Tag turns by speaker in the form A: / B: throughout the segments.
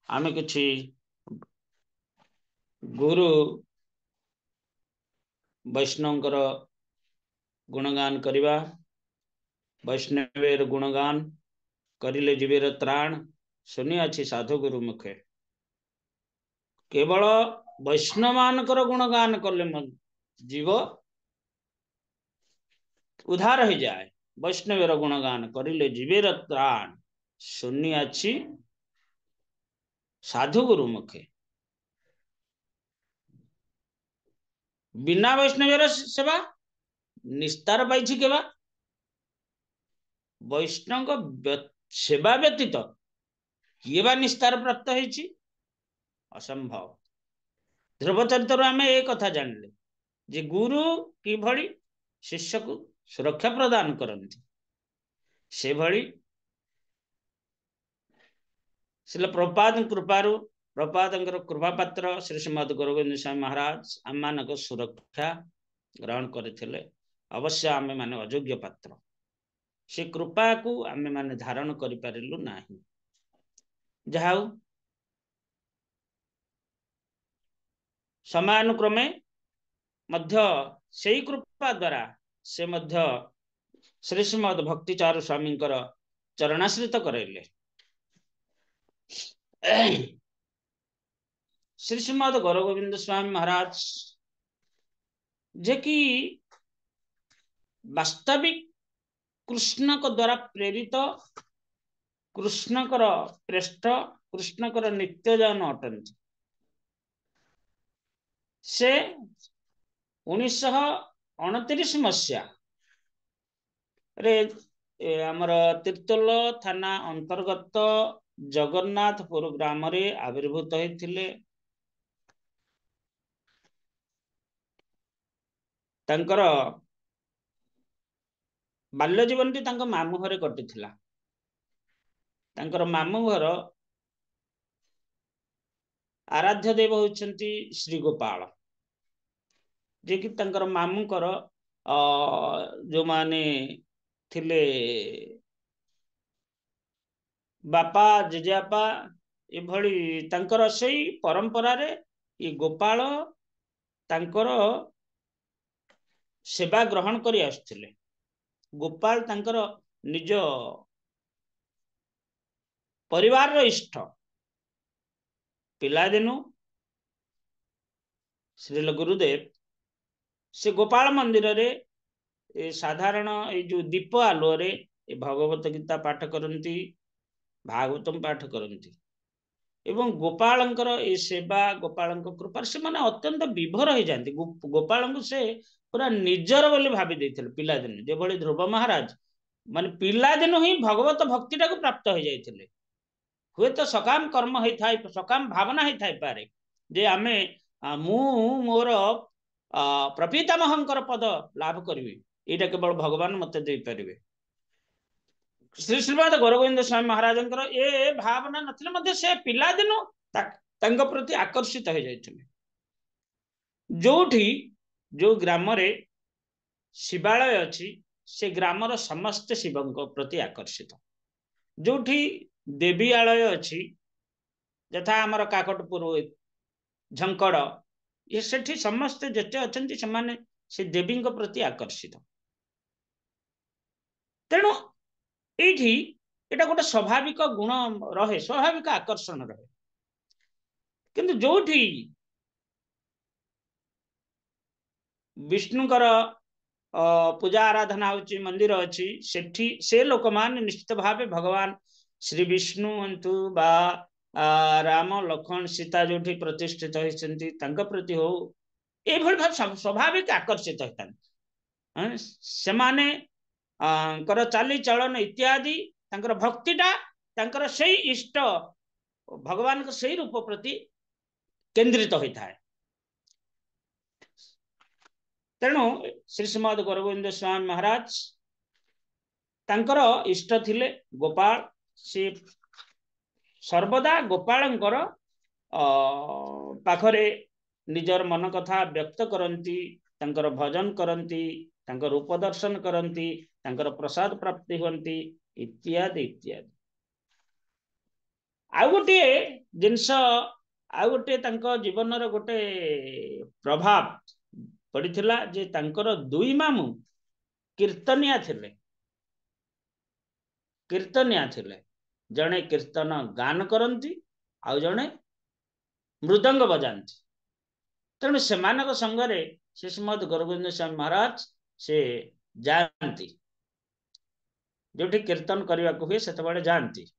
A: आमे किछि गुरु वैष्णवकर गुणगान करिबा। वैष्णवेर गुणगान करिले जीवेर त्राण, सुनी अछि साधु गुरु मुखे। केवल वैष्णव मानकर गुणगान कले जीव उद्धार हो जाए। वैष्णवेर गुणगान करिले जीवेर त्राण, सुनी अछि साधु गुरु मुखे। बिना वैष्णवेर सेवा निस्तार पाइछि केबा। वैष्णव सेवा व्यतीत किए बा निस्तार प्राप्त होइछि? असंभव। ध्रुव चरित्र आम ए कथा जानले जे गुरु किभଳି शिष्य को सुरक्षा प्रदान करती, से भली श्रील प्रभुपाद कृपारु प्रभुपादंकर कृपा पात्र श्री श्रीमद गुरुगोविंद स्वामी महाराज आम मानक सुरक्षा ग्रहण करथिले। अवश्य आमे माने अयोग्य पात्र, से कृपा को आमे माने धारण करि पारिलु नाही। जाऊ समानुक्रमे मध्य सेई कृपा द्वारा से मध्य श्री श्रीमद भक्ति चारु स्वामी चरणाश्रित करैले। श्री श्रीमद गुरुगोविंद स्वामी महाराज जे कि वास्तविक कृष्ण को द्वारा प्रेरित, कृष्णकर प्रेष्ठ, कृष्णकर नित्यजन अटंती। से 1929 मसीहा रे आमर तीर्तोल थाना अंतर्गत जगन्नाथपुर ग्राम रे आविर्भूत होइथिले। तांकर बाल्य जीवनटी तांको मामू घरे कटिथिला। तांकर मामू घर आराध्य देव होइछंती श्री गोपाल, जे कि तांकर मामूकर जो माने थिले बापा जेजेबापा एभली तांकर सही परंपरा रे ये गोपाल तांकर सेवा ग्रहण करी आसथिले। गोपाल तांकर निज परिवार रो इष्ट। पिला दिनु श्रील गुरुदेव से गोपाल मंदिर रे साधारण ये जो दीप आलो रे भगवत गीता पाठ करती, भागवतम पाठ करती एवं गोपालंकर ए सेवा गोपाल कृपा से माने अत्यंत विभोर हो जाती। गोपाल को से पूरा निजर बोली भावी देथिले पिला दिन। जे भली ध्रुव महाराज माने पिला दिन ही भगवत भक्तिटा को प्राप्त हो जाइथिले। हुए तो सकाम कर्म होई थाई, सकाम भावना होई थाई पारे जे आमे मु मोर प्रपितामहंकर पद लाभ करिवे, एटा केवल भगवान मते दे परिवे। श्री श्रीमद गुरुगोविंद स्वामी महाराज ए भावना नथिले मध्ये से पिला दिनु तांको प्रति आकर्षित हो जाइथिले। जोठी जो ग्राम रे शिवालय अछि से ग्रामर समस्त शिवंको प्रति आकर्षित। जोठी देवी आलय अछि यथा आमर काकटपुर झंकड़ ये सेठी समस्त जेते अछंती समान से देवी प्रति आकर्षित। तेणु एठी एटा गोटे स्वाभाविक गुण रहे, स्वाभाविक आकर्षण रहे। किंतु जोठी विष्णुकर पूजा आराधना होची, मंदिर अच्छी, सेठी से लोक मान निश्चित भाव भगवान श्री विष्णु अंतु बा राम लक्ष्मण सीता जोठी प्रतिष्ठित होइछंती तांका प्रति हो ए भल भाव स्वाभाविक आकर्षित होता। से माने कर चाली चलन इत्यादि तांकर भक्तिटा तांकर सही इष्ट भगवान को सही रूप प्रति केंद्रित होता है। तेणु श्री श्रीमद गुरुगोविंद स्वामी महाराज तांकर इष्ट थिले गोपाल। से सर्वदा गोपालंकर पाखरे निजर मन कथा व्यक्त करती, तांकर भजन करती, तांकर रूप दर्शन करती, तांकर प्रसाद प्राप्ति होती। इत्यादि इत्यादि। आउ गोटे जिनस आउ गोटे जीवन गोटे प्रभाव पड़ीथिला जे तांकर दुई मामू कीर्तनिया थिले। कीर्तनिया थिले, जड़े कीर्तन गान करती आउ जड़े मृदंग बजाती। तेणु से संगरे से श्रीमद गोरगोविंद स्वामी महाराज से जाती, जो कीर्तन करने को हुए से जाती।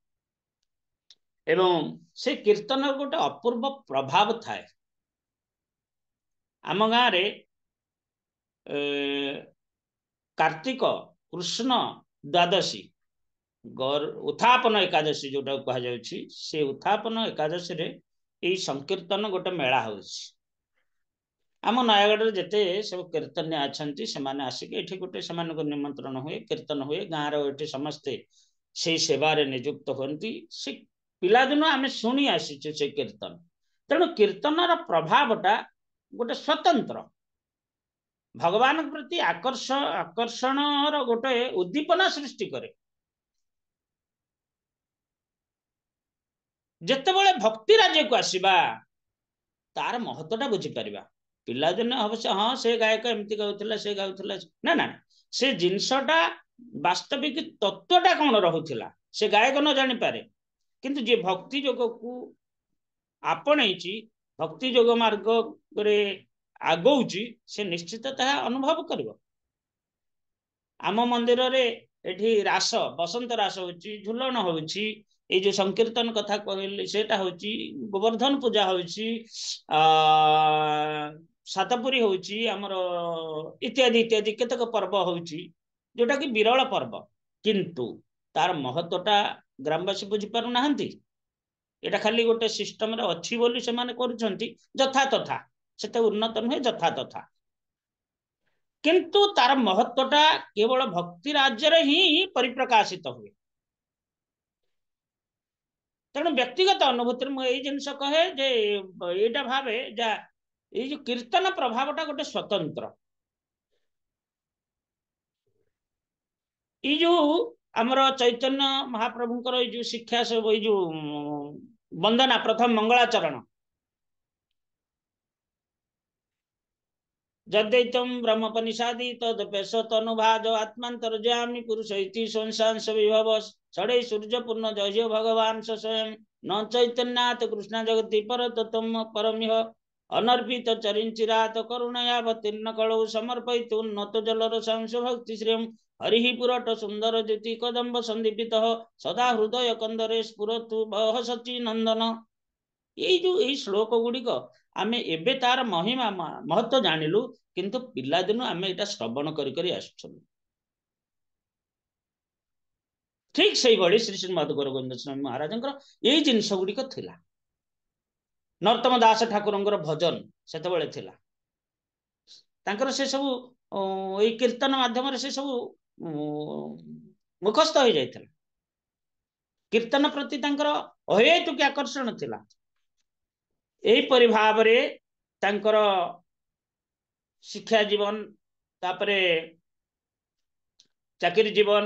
A: एवं से कीर्तन गोटे अपूर्व प्रभाव थाए। आम गाँव रे कार्तिक कृष्ण द्वादशी उत्थापन एकादशी जोटा कह से उत्थापन एकादशी रे यही संकीर्तन गोटे मेला हो। आम नयगढ़ जिते सब कीर्तन अच्छा से आसिक ये गोटे से निमंत्रण हुए, कीर्तन हुए, गाँव रे समस्ते से सेवारे नियुक्त होती। से पिलादिन आम शुणी आसीचु से कीर्तन। तेणु कीर्तन प्रभावटा गोटे स्वतंत्र भगवान प्रति आकर्षण गोटे उद्दीपना सृष्टि करे। जेतेबेले भक्ति राज्य को आसीबा तार महत्वटा बुझी परिबा। पिलादिन अवश्य हाँ से गायक एमती गाउथिला से गाउथिला ना ना से जिनसटा वास्तविक तत्वटा कौन रहुथिला से गायक न जानी पारे, किंतु जे भक्ति योग को आपणैची भक्ति योग मार्ग रे आगौची से निश्चित ताहा अनुभव करिवो। आम मंदिर रे एठी रास बसंत रास होची, झुलन होची, ये जो संकीर्तन कथा कहली सेटा होची, गोवर्धन पूजा होची, सातपुरी होची, हमर इत्यादि इत्यादि केतक पर्व होची जोटा कि विरल पर्व, किंतु तार महत्वटा ग्रामवासी बुझी पारु नाहंती। एटा खाली गोटे सिस्टम रे अछि बोली से माने करूछंती जथा तथा, सेते उन्नत नुहे जथा तथा, किंतु तार महत्वटा केवल भक्ति राज्य रे ही परिप्रकाशित हुए। तेणु व्यक्तिगत अनुभूति मुझे जिनस कहे जे यहाँ भावे जा ये जो कीर्तन प्रभावटा गोटे स्वतंत्र ये जो आमर चैतन्य महाप्रभुंकर ये जो शिक्षा सब ये जो वंदना प्रथम मंगलाचरण जदैतम ब्रह्मपनिषादि तदपेश तनुभाज आत्मांतर्जामी पुरुष इति संसांस विभव षडे सूर्य पूर्ण जय भगवान स्वयं न चैतन्यात कृष्ण जगति पर तत्म परमिह अनर्पित चरिंचिरात करुणयावतीर्ण कलौ समर्पयित उन्नत जलर सांस भक्ति श्रियम हरि पुरट सुंदर ज्योति कदम्ब संदीपित सदा हृदय कंदरे स्फुरतु बह सची नंदन। ये जो ये श्लोक गुड़िक आम एबे तार महिमा महत्व जानिलु, किंतु पिला दिन आम एटा श्रवण करी आसु। ठीक से भाई श्री श्रीमद गोरगोविंद स्वामी महाराज यही जिनस गुड़िक थिला। नरोत्तम दास ठाकुर भजन सेतबेले थिला, तांकर से सब ये कीर्तन माध्यम से सब मुखस्थ हो जाता। कीर्तन प्रति तांकर अहेतुक आकर्षण थिला। एहीपरि भाव रे तांकर शिक्षा जीवन तापरे चाकरी जीवन,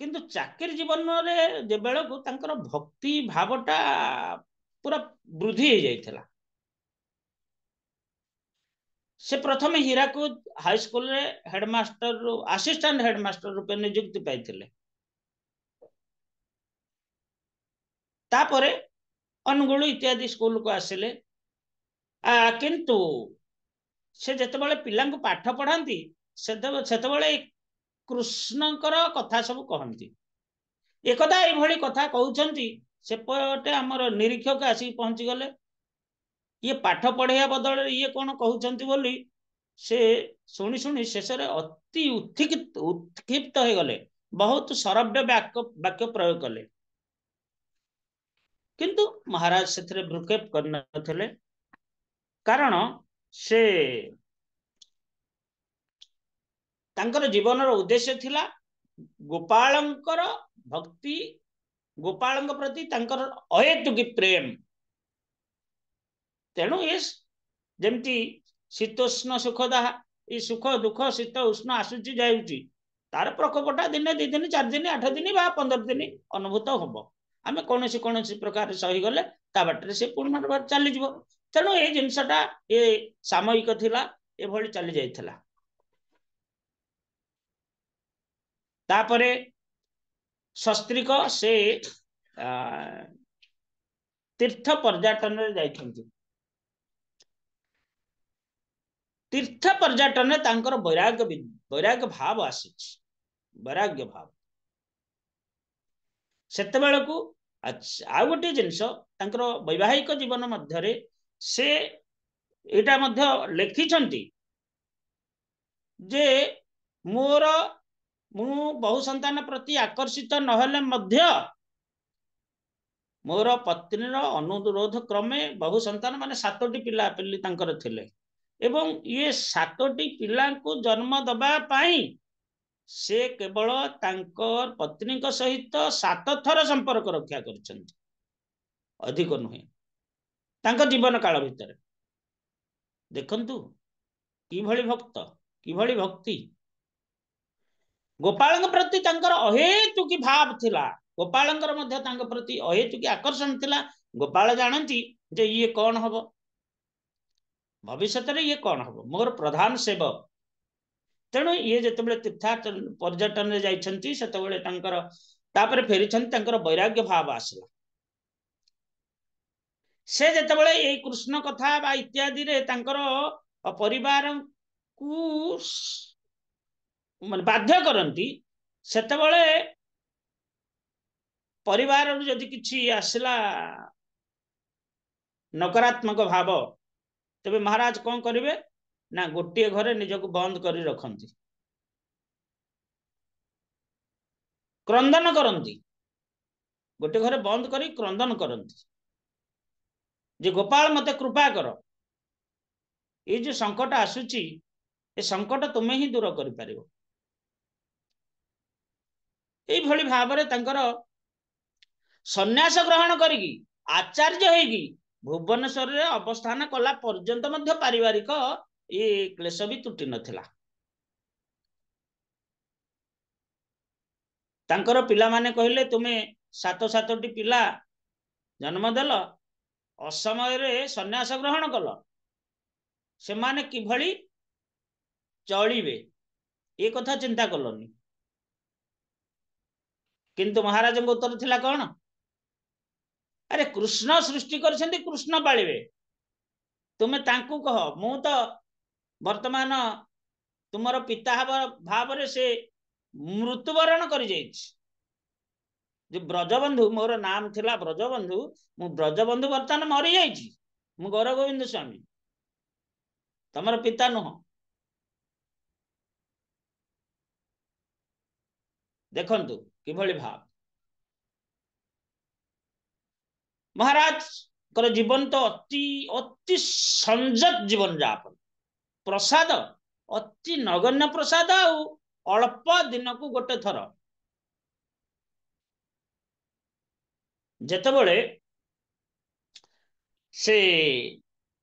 A: किंतु चाकरी जीवन रे जे बेल को तांकर भक्ति भावटा पूरा वृद्धि हो जाइथिला। से प्रथम हीराकुद हाई स्कूल रे हेडमास्टर असिस्टेंट हेडमास्टर रूपे नियुक्ति पाइथिले। तापरे अनुगुल इत्यादि स्कूल को आसिले, किंतु से जितेबाला पिला पाठ पढ़ाती से कृष्णकर कथा सब कहती। एकदा ये कथा कहते सेपटे आमर निरीक्षक आसिक पहुंची गले, ये पाठ पढ़ाइया बदल ये कौन कहते बोली से शुणी शुणी शेष अति उत्क्षिप्त हो गले, बहुत सरव्य वाक्य प्रयोग कले, किंतु महाराज से भ्रुक्षेप करते कारण से तांकर जीवन उद्देश्य थिला गोपालंकर भक्ति, गोपाल प्रति तांकर अहेतुकी प्रेम। तेणु ये जमती शीतोष्ण सुखदा ये सुख दुख शीत उष्ण आसूची जाऊँगी, तार प्रकोपटा दिने 2 दिन 4 दिन 8 दिन बा 15 दिन अनुभूत हम आम कौन प्रकार सहीगले ता बाटर से पूर्ण चली तेणु ये जिनसटा ये सामयिक थिला एभली चली जाइथिला। तापरे शस्त्रिक से तीर्थ पर्यटन रे जाइछन्ति। तीर्थ पर्यटन तांकर वैराग्य भाव आसीछि वैराग्य भाव सेते बेलकू आ गोटे जिनस तांकर वैवाहिक जीवन मध्यरे से एटा मध्य लिखिछन्ति जे मोर मु बहु संतान प्रति आकर्षित नहले मध्य मोर पत्नीर अनुरोध क्रमे बहु संतान माने 7टी पिला पिल्ली तांकर थिले एवं ये 7टी पिला को जन्म दबा पाई से केवल तांकर पत्नी को सहित 7 थर संपर्क रक्षा करछन्ति अधिक नुहे तांकर जीवन काल भितर देखंतु कि भली भक्त कि भली भक्ति गोपाल प्रति तांकर अहेतुकी भाव थिला गोपाल प्रति अहेतुकी आकर्षण थिला। गोपाल जानती जे ये कौन हबो भविष्य ये कौन हबो मोर प्रधान सेवक तेणु ये जिते तीर्थ पर्यटन रे जाइछन्ति सेतबेले तांकर तापर फेरिछन्ति तांकर वैराग्य भाव आसला से जितेबाला ये कृष्ण कथा बा इत्यादि रे तांकर परिवार को माने बाध्य करंती सेतबेले परिवार जदि किछि आसला नकारात्मक भाव तबे महाराज कौन करिवे ना गोटे घरे निजको बंद करी रखंती क्रंदन करंती गोटे घरे बंद करी क्रंदन करंती जे गोपाल मते कृपा कर ये जो संकट आसुची ए संकट तुम्हें ही दूर करि परिबो एई भली भाबरे तांकर सन्यास ग्रहण करिकी आचार्य होइकी भुवनेश्वर रे अवस्थान कला पर्यंत मध्य पारिवारिक ये क्लेश भी तुटी नथिला तांकर पिला माने कहले तुमे 7 पिला जन्म देल असमय रे सन्यास ग्रहण कल से माने किभली चलिबे ए कथा चिंता कलनी किंतु महाराज उत्तर थिला कौन अरे कृष्ण सृष्टि करछन्ति कृष्ण पालिबे तुमे तांकु कह मु तो वर्तमान तुमर पिता भाव रे से मृत्युवरण करि जाइछि जे ब्रजबंधु मोर नाम थिला ब्रजबंधु मु ब्रजबंधु वर्तमान मरि जाइछि मु गौर गोविंद स्वामी तमर पिता नुह देखंतु किभली भाव महाराज कर जीवन तो अति अति संजत जीवन जापन प्रसाद अति नगण्य प्रसाद अल्प दिन को गोटे थर जेतेबेले से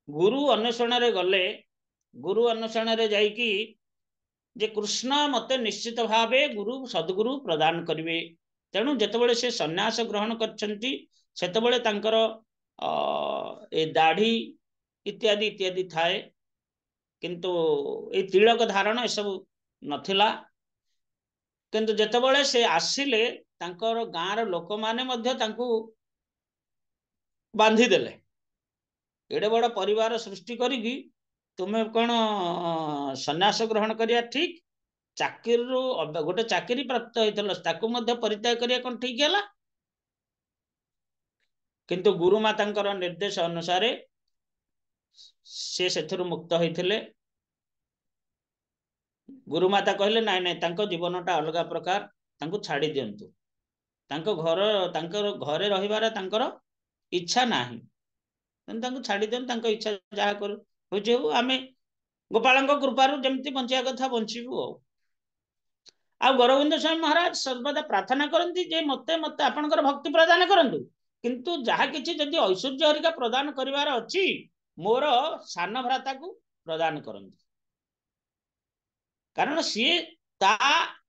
A: गुरु अन्वेषण रे गले गुरु अन्वेषण रे जाइकी जे कृष्ण मते निश्चित भावे गुरु सद्गुरु प्रदान करिवे तेणु जेतेबेले से सन्यास ग्रहण करछन्ति सेतेबेले तांकर ए दाढ़ी इत्यादि इत्यादि थाए किंतु ए तिलक धारण ए सब नथिला किंतु जेतेबेले से आसिले तांकर गाँर लोक माने मध्य तांकु बांधी देले एडे बड़ परिवार सृष्टि करिकी तुम्हें कौन सन्यास ग्रहण करिया ठीक चाकरी गोटे चाकरी प्राप्त होता परित्याग करिया कौन ठीक है किंतु गुरुमा तांकर निर्देश अनुसार से सेथुरु मुक्त होइथिले गुरुमाता कहले नाई नाई तांको जीवनटा अलग प्रकार तांको छाड़ी दियंतु तांको तांकर घरे रहिबार तांकर इच्छा नाही तांको छाड़ी दियंतु तांको इच्छा जहा कर होजे आमे गोपालंक कृपारु जेमती बंचिया कथा बंचिबु आ गौरविंद स्वामी महाराज सर्वदा प्रार्थना करती जे मते मते आपनकर भक्ति प्रदान करंतु किंतु जहा किछि जदि ऐश्वर्य हरिका प्रदान करिवार अछि मोर सान भ्राता को प्रदान करंतु कारण सी ता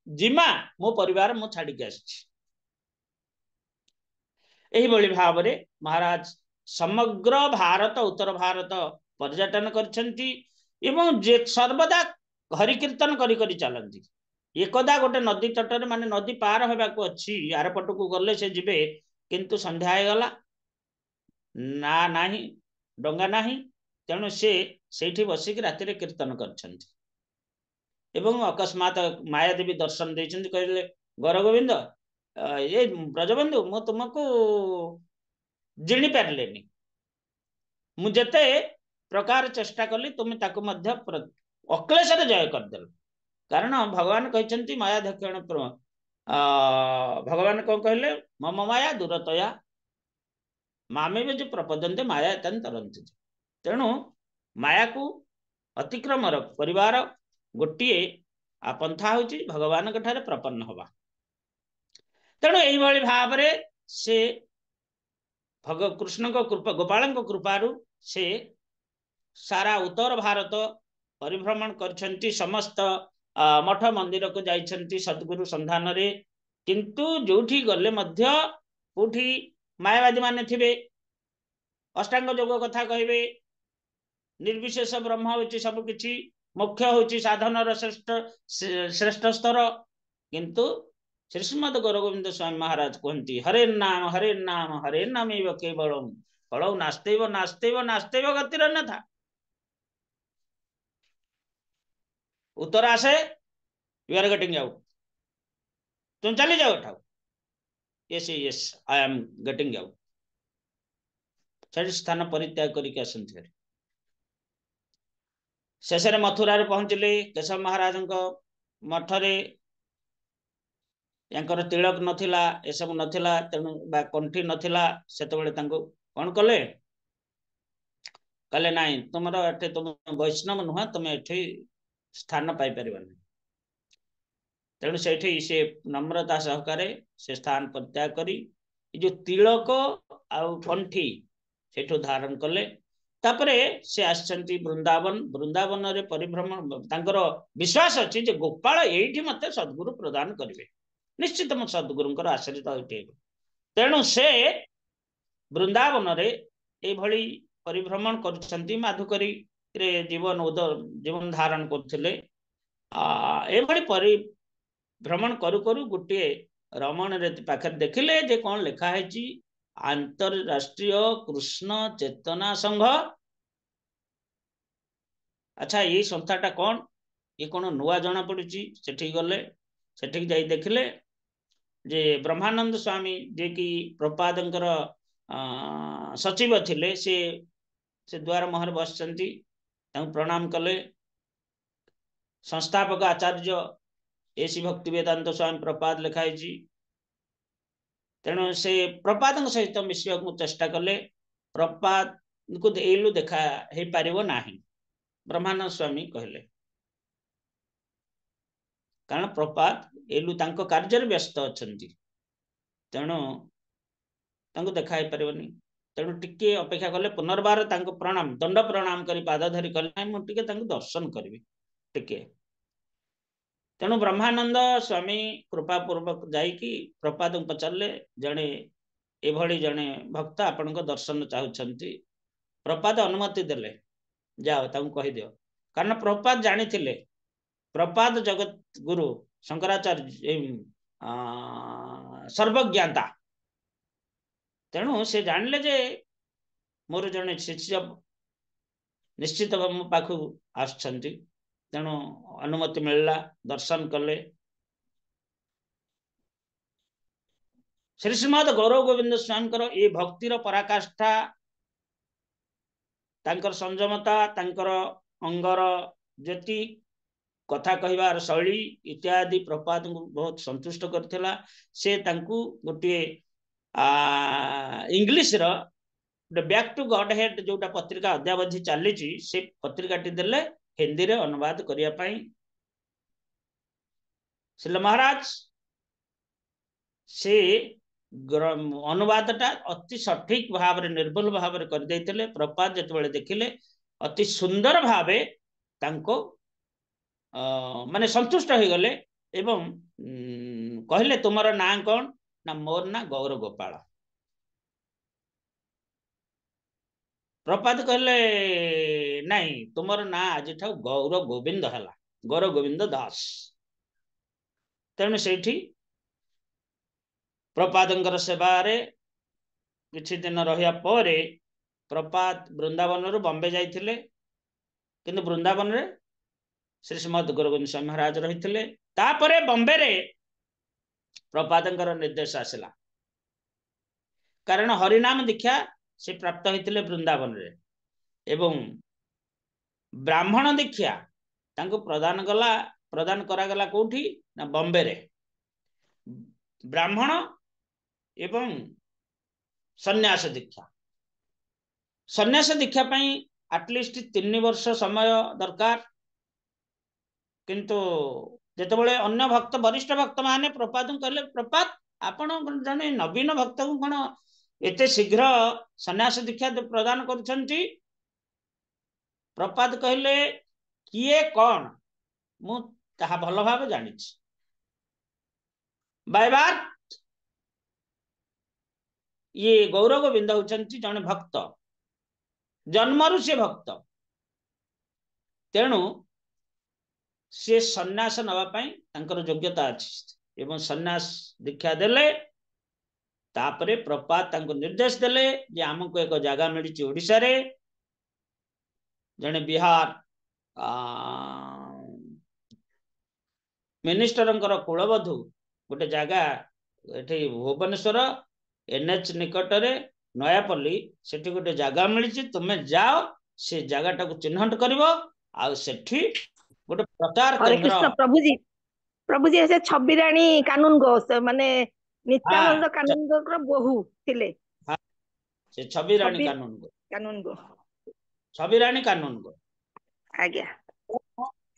A: जिमा मो परिवार मु छाड़ी के आसी एही बळी भाबरे महाराज समग्र भारत उत्तर भारत पर्यटन करछंती एवं जे सर्वदा हरि कीर्तन करी करी चलंती एकदा गोटे नदी तटरे माने नदी पार होबा को अछि यार पटकू गले से जिबे किंतु संध्या हे गला ना नाही डंगा नाही तेणु से सेठी बसिक राति रे कीर्तन करछंती एवं अकस्मात माया देवी दर्शन देछंती कहले गर गोविंद ये ब्रजबंधु मु तुमको जिणी पारलेनी मु जते प्रकार चेष्टा कली तुम ताको मध्य अक्लेश जय करदेल कारण भगवान कहते माया धक्षण भगवान कौन कहले मम माया दूरतया मामे जो प्रपदंते माया तन तरंती तेणु माया को अतिक्रम परिवार गोटे पंथा हूँ भगवान प्रपन्न हवा तेणु यही भाव से कृष्ण कृपा गोपाल कृपारू से सारा उत्तर भारत परिभ्रमण करछंती समस्त मठ मंदिर को जाइछंती सद्गुरु संधान रे किंतु जोठी गले मध्य कोठी मायावादी माने थिबे अष्टांग योग कथा कहबे निर्विशेष ब्रह्म होची सब किछि मुख्य होची साधन श्रेष्ठ श्रेष्ठ स्तर किंतु श्रीमद गौरगोविंद स्वामी महाराज कहती हरे नाम हरे नाम केवलम फलौ नास्तेव नास्तेव नास्तेव गतिर अन्यथा उत्तर आसे यू आर गेटिंग आउट तुम चली जाओ उठाओ yes yes I am getting out स्थान परित्याग करके आसंती शेष मथुरा पहुंचले केशव महाराज मठरे यांकर तिलक नथिला ए सब नथिला तेणु बा कंठी नथिला सेतबेले तांको कोन कले कले नाही तुमर एठे तुम वैष्णव नुह तुम एठे स्थान पाई परिबनी तेणु सेठी से नम्रता सहकारे से स्थान परित्याग करी जो तिलक आ कंठी सेठो धारण कले तापरे से आछंती वृंदावन वृंदावन रे परिभ्रमण तांकर विश्वास अछि जे गोपाल एठी मते सद्गुरु प्रदान करिवे निश्चित मत सद्गुरुंकर आश्रित होते तेणु से वृंदावन रे ए भली परिभ्रमण करछंती माधुकरी रे जीवन जीवन धारण करथिले ए भली परिभ्रमण करू करू गुटे रमण रे पाखे देखिले जे कोन लिखा है जी अंतरराष्ट्रीय कृष्ण चेतना संघ अच्छा ये संस्थाटा कौन ये कौन नुआ जना पड़ी सेठी गले सेठी जाई देखिले जे ब्रह्मानंद स्वामी जे कि प्रपादंकर सचिव थिले से द्वार महर बसचंती प्रणाम कले संस्थापक आचार्य एसी भक्ति वेदांत स्वामी प्रपाद लिखाई तेणु से प्रपाद सहित मिशा चेष्टा कले प्रपाद को एलु देखा हे पारिबो नाही ब्रह्मानंद स्वामी कहले कारण प्रपात एलु तांको कार्य व्यस्त अछंती तेणु तांको देखा हे परिबनी तेणु टिके अपेक्षा कले पुनर्बार तांको प्रणाम दंड प्रणाम करी पाद धरी कले मु टिके तांको दर्शन करबी टिके तेणु ब्रह्मानंद स्वामी कृपा पूर्वक जाइकी प्रपाद पचारे जड़े एभली जड़े भक्त आपण दर्शन चाहती प्रपाद अनुमति देले जाओ ताऊ कहि दियो कारण प्रपाद जानी थिले प्रपाद जगत गुरु शंकराचार्य सर्वज्ञाता तेणु से जानले जे मोर जड़े शिष्य निश्चित मो पाखु आछंती तेणु अनुमति मिलला दर्शन कले श्रीमद गौरव गोविंद स्वामी ये भक्तिर पराकाष्ठा तांकर संयमता तांकर अंगर जति कथा कहबार शैली इत्यादि प्रपात बहुत संतुष्ट करथिला से तांकु गोटे इंग्लिश रो बैक टू गॉड हेड जोटा पत्रिका अद्यावधि चली से पत्रिकाटी देले हिंदी रे अनुवाद करिया पाई श्रील महाराज से अनुवादटा अति सठिक भाव रे निर्भुल भाव रे कर देथिले प्रपात जतबेले देखिले अति सुंदर भावे तांको माने संतुष्ट हो गले एवं कहले तुमर ना कौन ना मोर ना गौर गोपाल। प्रपात कहले नहीं तुमर ना आज गौर गोविंद है गौर गोविंद दास। तेणु से प्रपात सेवारे किछि दिन रहिया परे प्रपात वृंदावन रु बॉम्बे जाइथिले किंतु वृंदावन रे श्री श्रीमद गुरु गोविंद स्वामी महाराज रहिथिले। तापरे बॉम्बे रे प्रपातंकर निर्देश आसला कारण हरिनाम दीक्षा से प्राप्त होते वृंदावन रे एवं ब्राह्मण दीक्षा तांको प्रदान करागला कोठी ना बॉम्बे रे ब्राह्मण एवं सन्यास दीक्षा पई एटलिस्ट 3 वर्ष समय दरकार किंतु जेतेबेले अन्य भक्त वरिष्ठ भक्त माने प्रपात कहले प्रपात आपण जने नवीन भक्त को कोन एते शीघ्र सन्यास दीक्षा प्रदान करूछंती। प्रपात कहले किए कौन मु ताहा भल भाव जानि बार ये गौर गोविंद होचंती जने भक्त जन्मरु से भक्त तेणु से सन्यास नवा पाई तांकर योग्यता अछि एवं सन्यास दीक्षा देले तापरे प्रपात तांको निर्देश देले जे हमको एक जगह मिली ओडिशा रे जने बिहार मिनिस्टरंकर कुलबधु गोटे जगह एठी भुवनेश्वर एनएच निकट रे नयापल्ली सेठी गोटे जगह मिली तुमे जाओ से जगह टाको चिन्हट करिवो आ सेठी गोटे प्रचार केंद्र।
B: कृष्ण प्रभु जी ऐसे छबिराणी कानून गो माने नित्यानंद कानून गो बहु थिले
A: से छबिराणी कानून गो
B: आज्ञा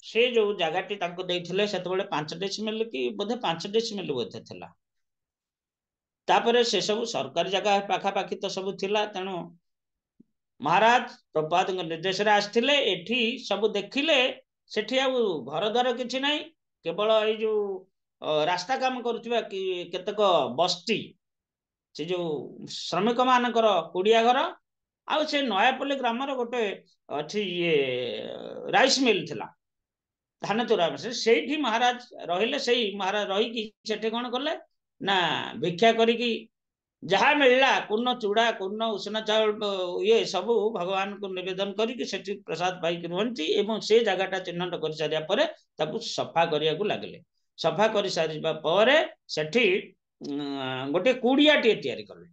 A: से जो जगहटी तांको देइथिले सेतबेले 5 डेसिमेल की बोधे 5 डेसिमेल बोधे थिला तापरे से सब सरकारी जगह पाखा पाखी तो सब थिला तेणु महाराज प्रपात निर्देश रे आस्थिले एठी सब देखिले सेठी आ घर द्वार किछि नाही केवल ए जो रास्ता काम करूथिबा कि केतक बस्ती से जो श्रमिक मानकर कुड़िया घर आ से नयापल्ली ग्राम रो गोटे अछि ये राइस मिल थिला धान चोरा से महाराज रहिले से महाराज रही कि सेठी कोन करले ना भिक्षा करिकी जहाँ मिलला पूर्ण चूड़ा पूर्ण उष्ण चाउल ये सब भगवान को निवेदन करके सेठी प्रसाद पाई रुहंती एवं से जगहटा चिन्हट कर सारिया परे ताकू सफा करिया को लागले सफा कर सारिबा परे सेठी गोटे कुड़ियाटे तयारी कले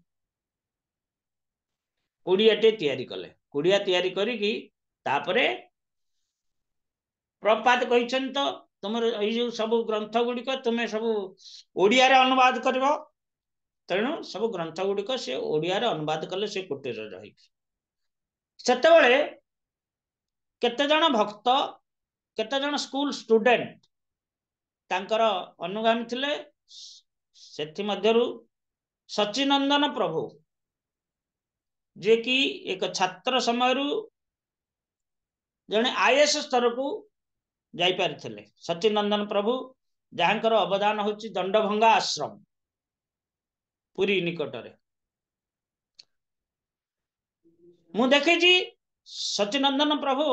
A: कुड़िया तयारी करिकी तापरे प्रपात कहिछन तो तुम ए जो सब ग्रंथ गुड़िक तुमे सब ओडिया रे अनुवाद करबो तेणु सब ग्रंथ गुड़िक से ओडिया रे अनुवाद कले से कुटीर रही सेतेबेले केते जण भक्त केते जण स्कूल स्टूडेंट तांकर अनुगामी थिले सेथि मध्यरु सचिनंदन प्रभु जे कि एक छात्र समय जने आईएएस स्तर को जाई पारिथिले सचिनंदन प्रभु जहाँकर अवदान होची दंडभंगा आश्रम पुरी निकटरे मु देखी सचिनंदन प्रभु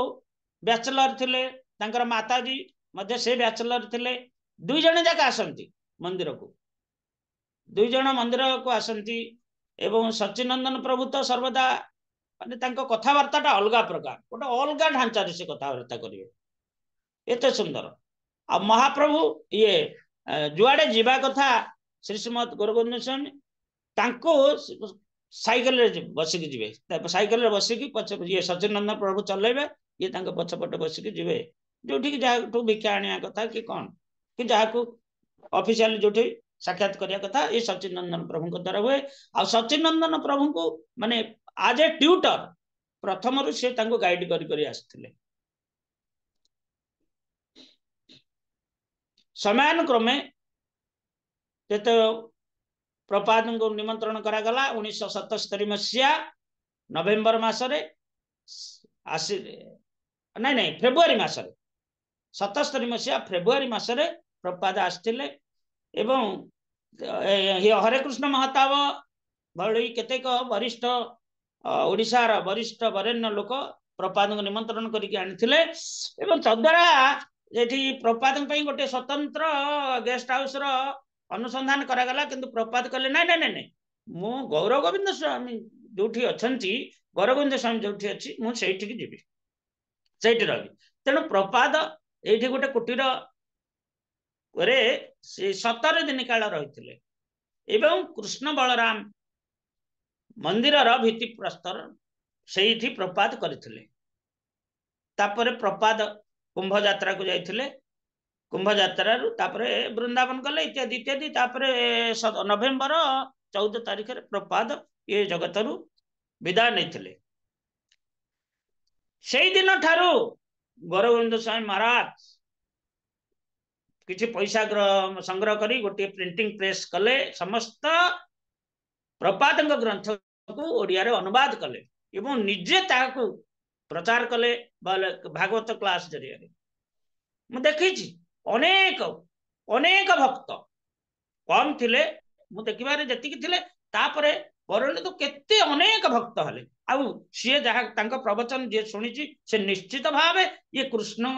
A: बैचलर थिले तांकर माताजी मध्य से बैचलर थिले दुई जण जाक आसंती मंदिर को दुई जण मंदिर को आसंती एवं सचिनंदन प्रभु तो सर्वदा माने तांको कथावार्ता अलगा प्रकार गोटे अलगा ढांचा से कथावार्ता करिवे एते सुंदर आ महाप्रभु ये जुआड़े जीवा कथा श्री श्रीमद गुरु गोविंद स्वामी तांको साइकिल रे बसिकी जीवे साइकिल रे बसिकी पछ ये सचिनंदन प्रभु चलेबे ये तांको पछपटे बसिकी जीवे जोठी कि जाठू भिक्षा आनिया कथा कि कोन कि जाहाकू ऑफिशियल जोठी साक्षात करिया कथा ये सचिनंदन प्रभु को द्वारा हुए आ सचिनंदन प्रभु को माने आज ए ट्यूटर प्रथम रु से तांको गाइड करी आस्थिले समयानुक्रमे जेते प्रपात को निमंत्रण करा गला 1977 मसिया नवेम्बर मासरे आसी नहीं फेब्रुआरी मासरे 77 मसिया फेब्रुआरी मासरे प्रपात आस्थिले एवं हरे कृष्ण महताब भली केतेक वरिष्ठ ओडिशार वरिष्ठ वरेण्य लोक प्रपाद निमंत्रण करके आनिथिले एवं तद्वारा एठी प्रपाद पई गोटे स्वतंत्र गेस्ट हाउस रो अनुसंधान करागला किंतु प्रपाद कहले नहीं नहीं नहीं मु गौरव गोविंद स्वामी जोठी अछंती गौरव गोविंद स्वामी जोठी अछि मु सेठी की जीवी सेठी रही तेणु प्रपाद एठी गोटे कुटीर रे से 17 दिन काल रही एवं कृष्ण बलराम मंदिर भित्ति प्रस्तर से प्रपात करथिले तापरे प्रपात कुंभ यात्रा को जाइथिले कुंभ यात्रा तापरे वृंदावन गले इत्यादि इत्यादि तापरे नवेम्बर 14 तारिख रे प्रपात ये जगतरु विदाय नैथिले से दिन ठारू गौरगोविंद स्वामी महाराज किछि पैसा संग्रह करी गोटे प्रिंटिंग प्रेस कले समस्त प्रपात ग्रंथ को ओडिया रे अनुवाद कले एवं निजे ताकू प्रचार कले भागवत क्लास जरिया मु देखी अनेक अनेक भक्त कम थिले मु देखिबारे जतिक थिले तापरे परिणत केते अनेक भक्त हले आउ सी जहाँ तांको प्रवचन जे सुनिछि से निश्चित भावे ये कृष्ण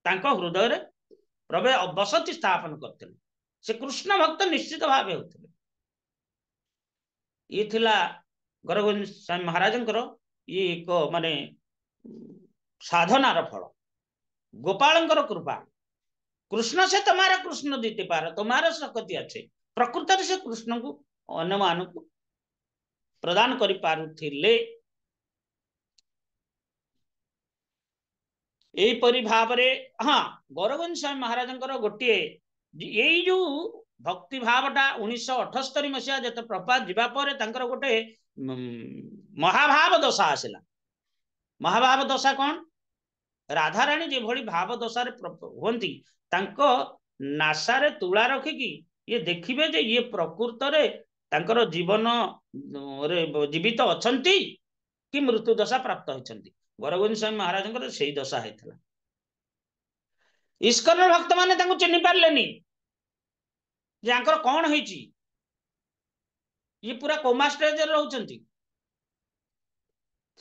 A: तांको हृदय रे प्रभे बसति स्थापन करथिले से कृष्ण भक्त निश्चित भावे होथिले ये थिला गौरगोविंद स्वामी महाराजंकर ये एक माने साधनार फल गोपालंकर कृपा कृष्ण से तुम्हारा कृष्ण दीते पार तुम्हारा शक्ति अच्छे प्रकृत से कृष्ण को अन्य मान को प्रदान करि पारुथिले एई परि भावरे हाँ गौरगोविंद स्वामी महाराजंकर गोटे यही जो भक्ति भावटा 1978 मसीहा जते प्रपात जीवा परे तांकर गोटे महाभाव दशा आसिला महाभाव दशा कौन राधा रानी जे भली भाव दशा रे होंती तांको नासा रे तुला रखिकी ये देखिबे जे ये प्रकृत रे तांकर जीवन रे जीवित अछंती कि मृत्यु दशा प्राप्त होइछंती गौरगोविंद स्वामी महाराजंकर सेही दशा हेतला इस्कन भक्त माने तांको चिन्हि पारलेनी जे आंकर कौन होइची ये पूरा कोमा स्टेज रे रहउछंती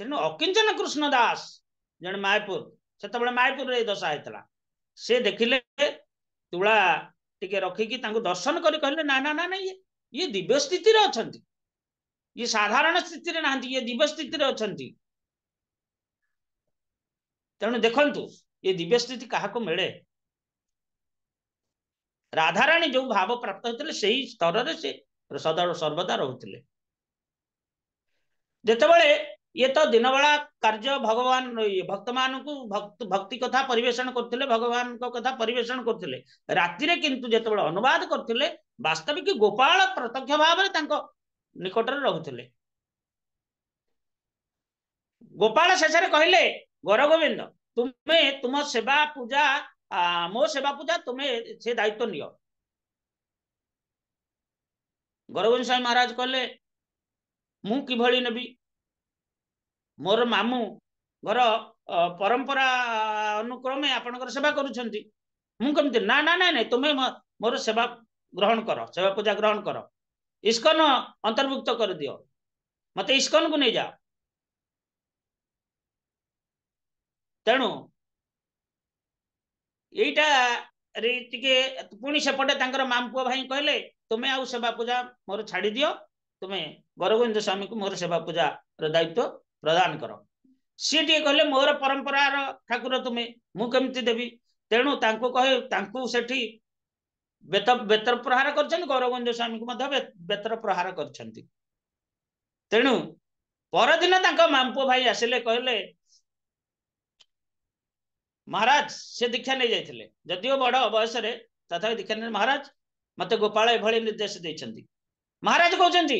A: तेणु अकिंचन कृष्ण दास जन मायपुर सेतबेले मायपुर रे दशा हेतला से देखिले तुला टिके रखिकी तांको दर्शन करी कहले ना ना ना ना ये दिव्य स्थिति रे अछंती ये साधारण स्थिति रे नाहंती ये दिव्य स्थिति रे अछंती तेणु देखंतु ये दिव्य स्थिति काहा को मिले राधाराणी जो भाव प्राप्त होते से स्तर रे से सदा सर्वदा रहते जितेबाला ये तो दिन बेला कार्य भगवान भक्त मान को भक्ति कथा परिवेशन करते भगवान को कथा परिवेशन करते राति किंतु जितेबाला अनुवाद करते वास्तविक गोपाल प्रत्यक्ष भाव निकट रहते गोपाल शेष कहले गौर गोविंद तुम्हें तुम सेवा पूजा मो सेवा पूजा तुम्हें से दायित्व नियो गौरगोविंद स्वामी महाराज कहले मु किभली नेबी मोर मामू घर परंपरा अनुक्रमे आपनकर सेवा करूछंती मु केमती ना ना ना तुम्हें मोर सेवा ग्रहण कर सेवा पूजा ग्रहण कर इस्कन अंतर्भुक्त कर दियो मते इस्कन को नहीं जाओ तेणु यहीटा पुणी सेपटे मामपुआ भाई कहले तुम्हें आउ सेवा पूजा मोर छाड़ी दियो तुम्हें गौरगोविंद स्वामी को मोर सेवा पूजा दायित्व प्रदान कर सी टे कहले मोर परंपरा ठाकुर तुम्हें मु केमती देवी तेणु कहे सेठी बेतर प्रहार कर गौरगोविंद स्वामी को बेतर प्रहार कर तेणु परदिन मामपुआ भाई आसिले कहले महाराज से दीक्षा नहीं जाइए जदिव बड़ बयस तथा दीक्षा नहीं महाराज मत गोपाल एभली निर्देश देइछंती महाराज कहते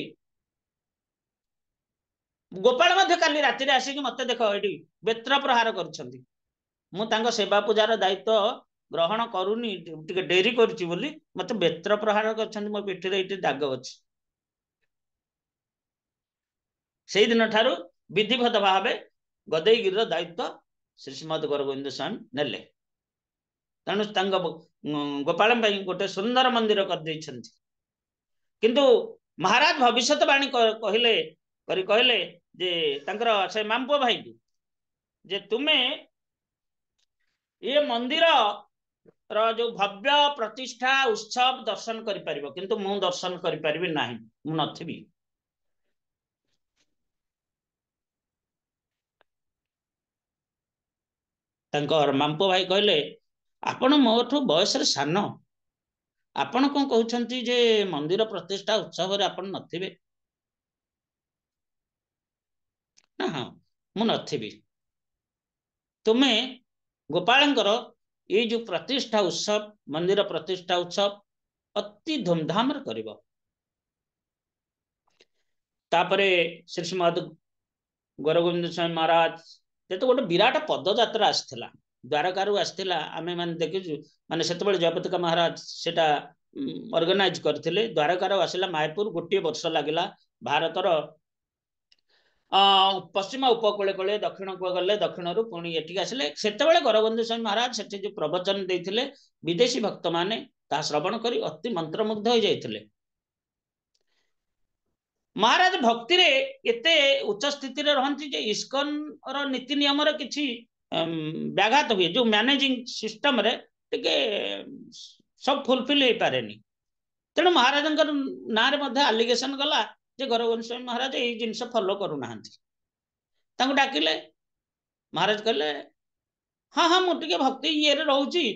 A: गोपाल काली राति आसिक मत देख ये बेत्र प्रहार कर सेवा पूजार दायित्व ग्रहण करूनी टिके डेरी करुच्ची बोली मत बेत्र प्रहार कर मो पिठी ये दाग अच्छी से दिन ठारू विधिवत भाव गदैगिरी दायित्व श्रीमद गौरगोविंद स्वामी नेले तेणु गोपाल गोटे सुंदर मंदिर कर किंतु महाराज भविष्यवाणी कहले कहले जे से मामपुआ भाई को जे तुम्हें ये मंदिर जो भव्य प्रतिष्ठा उत्सव दर्शन कर परिबो किंतु मु दर्शन कर परिबे नाही मु नथिबी मामपुआ भाई कहले आपण मोठू बयस रे सान आपण कौन कहउछंती जे मंदिर प्रतिष्ठा उत्सव रे आपण नथिबे ना हाँ मु नथिबी तुम्हें गोपालंकर ये जो प्रतिष्ठा उत्सव मंदिर प्रतिष्ठा उत्सव अति धूमधाम रे करिबो तापरे श्री श्रीमद गौरगोविंद स्वामी महाराज जेतो गोटे विराट पदयात्रा आसथिला द्वारकारु आसथिला आमे मान देखिजु माने सेतबेले जयपतिका महाराज सेटा ऑर्गेनाइज करथिले द्वारकार आसिला मायपुर गोटे वर्ष लागिला भारतर पश्चिम उपकूल कूले दक्षिण को गले दक्षिण रु पुणी एठी आसिले सेतबेले गौरगोविंद स्वामी महाराज सेठी जो प्रवचन देथिले विदेशी भक्त माने ता श्रवण करी अति मंत्रमुग्ध हो जाइथिले महाराज भक्ति रे एते उच्च स्थिति रे रहंती जे इस्कन रो नीति नियम रे किछि व्याघात हुए जो मैनेजिंग सिस्टम रे टिके सब फुलफिल हे पारेनी तेणु महाराज ना रे मध्ये एलिगेशन गला जे गौरगोविंद स्वामी महाराज ए जिंस फॉलो करू नाहंती तांको डाकिले महाराज कहले हाँ हाँ मु टिके भक्ति ये रे रहउची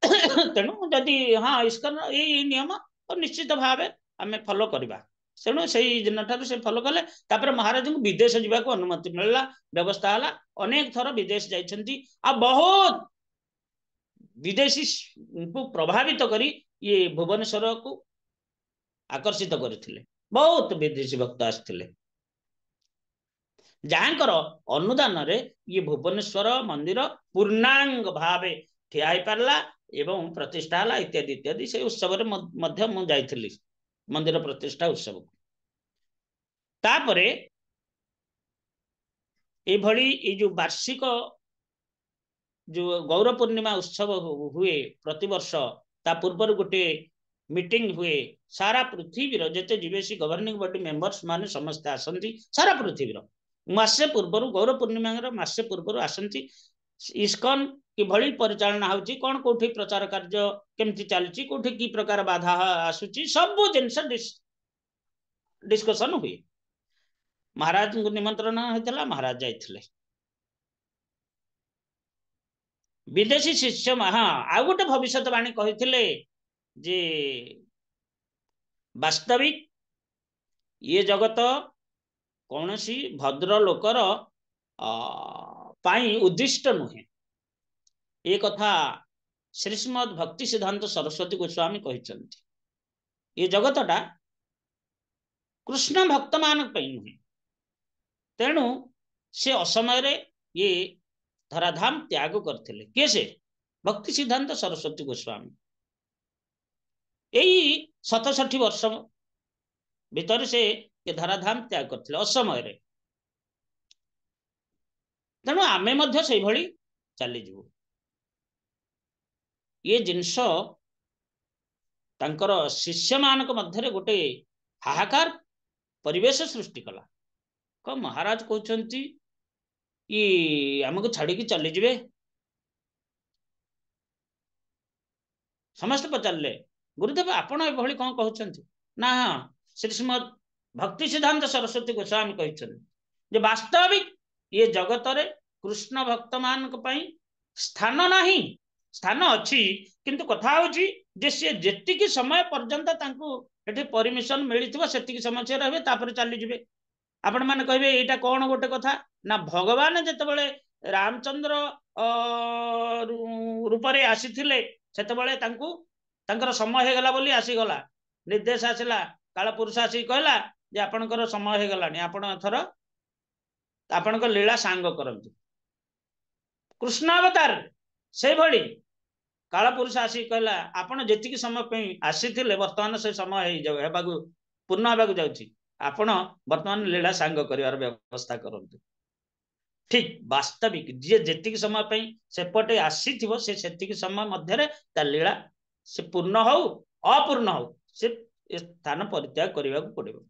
A: तेणु जदि हाँ इस्कन ए नियम तो निश्चित भावे आमे फॉलो करबा तेणु से दिन ठार से फॉलो कले तापर महाराज को विदेश जावा को अनुमति मिलला व्यवस्था हला अनेक थर विदेश जाइछंती आ बहुत विदेशी को प्रभावित करी ये भुवनेश्वर को आकर्षित करथिले बहुत विदेशी भक्त आस्थिले जहाँकर अनुदान रे ये भुवनेश्वर मंदिर पूर्णांग भावे ठिया ही पारला एवं प्रतिष्ठा हला इत्यादि इत्यादि से उत्सव रे मध्य मु जाइथिली मंदिर प्रतिष्ठा उत्सव तापरे ये जो वार्षिक जो गौर पूर्णिमा उत्सव हुए प्रतिवर्ष ता पूर्व गोटे मीटिंग हुए सारा पृथ्वी जिते जीवेसी गवर्निंग बॉडी मेंबर्स माने समस्त आसंती सारा पृथ्वी मासे पूर्व गौर पूर्णिमा मासे पूर्व आसंती इस्कन कि भली परिचालना होची कौन कोठी प्रचार कार्य केमती चलची कोठी की प्रकार बाधा आसुची सब जिनस डिस्कशन हुए महाराज को निमंत्रण होता महाराज जाइथिले विदेशी शिष्य हाँ आ गोटे भविष्यवाणी कहते जे वास्तविक ये जगत कौन सी भद्र लोकर पाई उद्दिष्ट नुहे ये कथा श्रीमद भक्ति सिद्धांत सरस्वती गोस्वामी कहते ये जगतटा कृष्ण भक्त मान नुहे तेणु से असमय रे ये धराधाम त्याग करथिले केसे भक्ति सिद्धांत सरस्वती गोस्वामी यही 67 वर्ष भीतर से ये धराधाम त्याग करथिले असमय रे तेणु आमे मध्य से भली चली जीवु ये जिनस तांकर शिष्य मानक मध्य गोटे हाहाकार परिवेश सृष्टि कला को महाराज कहते ये आमको छाड़ी चली जीवे समस्त पचारे गुरुदेव आपण ये कौन कहते ना श्रीमद भक्ति सिद्धांत सरस्वती गोस्वामी कहते वास्तविक ये जगत रे कृष्ण भक्त मान स्थान नहीं स्थान अच्छी किंतु कथा होची जे से जेतिकी समय पर्यंत तांको एठी परमिशन मिलिथिबो सेतिकी समय से रहबे तापर चली जिवे आपण माने कहबे एटा कोन गोटे कथा ना भगवान जेतबेले रामचंद्र रूप रे आसीथिले सेतबेले तांको तांकर समय हे गला बोली आसी गला निर्देश आसिला काल पुरुष आसी कहला जे आपनकर समय हे गलानी आपण अथर आपनकर लीला सांग करंतु कृष्ण अवतार से भली काल पुरुष आसी कहला आपण जेतिकी समय पे आसीथिले वर्तमान से समय हे जाव हेबागु पूर्ण हेबागु जाउची आपण वर्तमान लीला सांग करिवार व्यवस्था करंतु ठीक वास्तविक जी जेतिक समय पे सेपटे आसीथिबो से सेतिक समय मध्यरे ता लीला से पूर्ण हो अपूर्ण हो से स्थान परित्याग करने को पड़ो।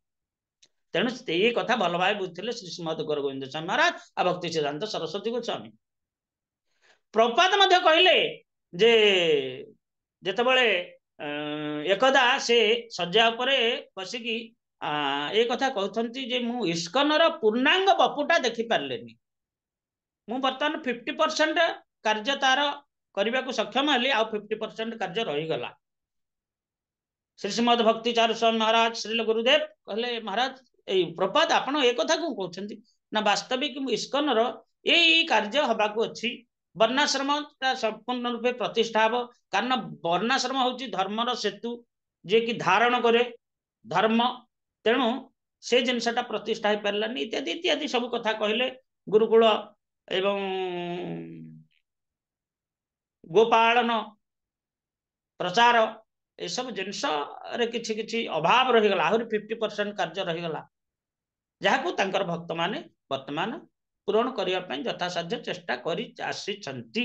A: तेणु ये कथा भल भाव बुझे श्री श्रीमद गौरगोविंद स्वामी महाराज आ भक्ति सिद्धांत सरस्वती गोस्वामी। प्रभुपाद कहले जे जेतबळे एकदा से सज्जा उपरे बसिकी ये कथा कहते जे मु इस्कनर पूर्णांग बपुटा देखि पारलेनी मु बर्तमान 50% कार्य तार करने को सक्षम हेली आ 50% कार्य रहीगला। श्री श्रीमद भक्ति चारु स्वामी महाराज श्री गुरुदेव कहले महाराज ए प्रपात आपण ए कथा को कहते ना वास्तविक इस्कनर यही कार्य हवाक अच्छी वर्णाश्रम संपूर्ण रूपे प्रतिष्ठा हम कारण वर्णाश्रम हूँ धर्मर सेतु जे कि धारण करे धर्म तेणु से जिनसटा प्रतिष्ठा हो पारानी इत्यादि इत्यादि सब कथा कहले गुरुकुल एवं गोपालन प्रचार ये सब जिनस किछि किछि अभाव रहीगला आहरी 50% कार्य रहीगला जहां तांकर भक्त माने वर्तमान पूरण करिया पई यथासाध्य चेष्टा करि आसीछंती।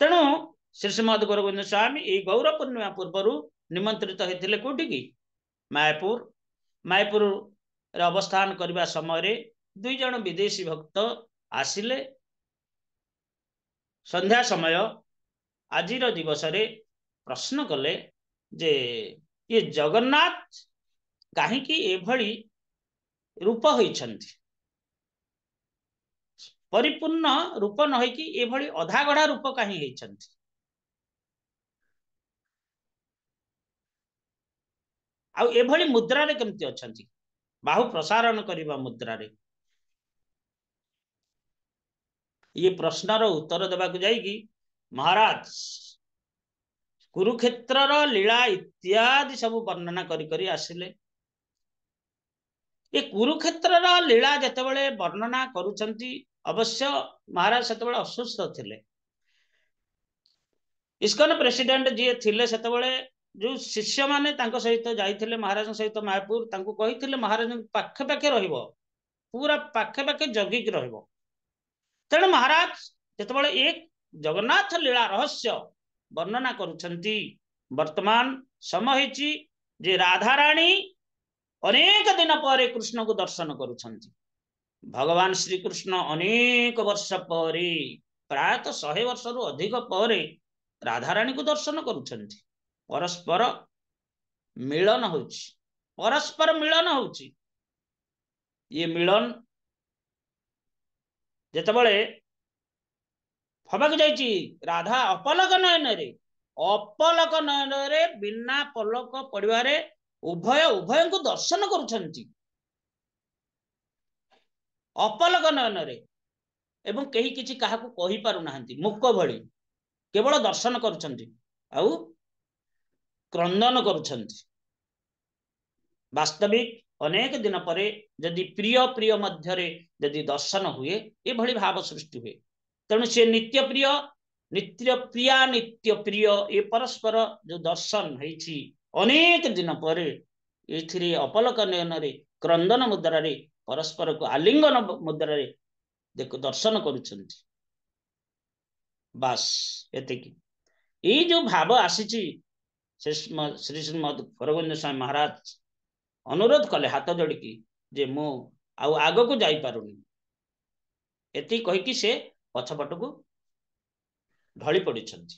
A: तेणु श्री श्रीमद गौरगोविंद स्वामी ए गौर पूर्णिमा पूर्व निमंत्रित होते कोटि की मायापुर मायापुर अवस्थान करने समय दुई जन विदेशी भक्त आसिले संध्या समय आजिर दिवस रे प्रश्न कले जे ये जगन्नाथ कहीं एभली रूप होइछंती परिपूर्ण रूप न होइकी एभली अधागढ़ा रूप कहीं होइछंती आ एभली मुद्रा रे केमती अछंती बाहु प्रसारण करिबा मुद्रा रे ये प्रश्नर उत्तर देबाक जाइकी महाराज कुरुक्षेत्र लीला इत्यादि सब वर्णना करी करी आसिले। ये कुरुक्षेत्र लीला जितेबाला वर्णना करुछंती अवश्य महाराज सेतेबाला असुस्थ थिले इस्कन प्रेसिडेंट जी थिले सेतेबाला जो शिष्य माने तांको सहित जाइथिले महाराज सहित मायापुर तांको कहिथिले महाराज पाखे पाखे रहिबो पूरा पाखे पाखे जगिक रहिबो। तेणु महाराज जितेबाला एक जगन्नाथ लीला रहस्य वर्णना करुछंती वर्तमान समय हिची जे राधा रानी अनेक दिन पर कृष्ण को दर्शन करुछंती भगवान श्री कृष्ण अनेक वर्ष पर प्रायतः 100 वर्ष रु अधिक पर राधा रानी को दर्शन करुछंती परस्पर मिलन होची परस्पर मिलन होची ये मिलन जेतबळे हबाक जाइची राधा अपलक नयन रे बिना पलक पड़िबारे उभय उभय को दर्शन करुछंती अपलक नयन रे एवं कहीं किछि काहाकू कहि पारु नाहंती मुक्क भଳି केवल दर्शन करुछंती आउ क्रंदन करुछंती। वास्तविक अनेक दिन परे यदि प्रिय प्रिय मध्यरे यदि दर्शन हुए ये भଳି भाव सृष्टि हुए तेणु से नित्य प्रिय ये परस्पर जो दर्शन है अनेक दिन पर ये अपलक नयन रे क्रंदन मुद्रा रे परस्पर को आलिंगन मुद्रा रे देखो दर्शन करुछंती बास एतिकी ये जो भाव आसीची श्री श्रीमद गौरगोविंद स्वामी महाराज अनुरोध कले हाथ जोड़िकी जे मु आग को जाई पारुनी एति कहिकी से पछपट को ढली पड़िछंती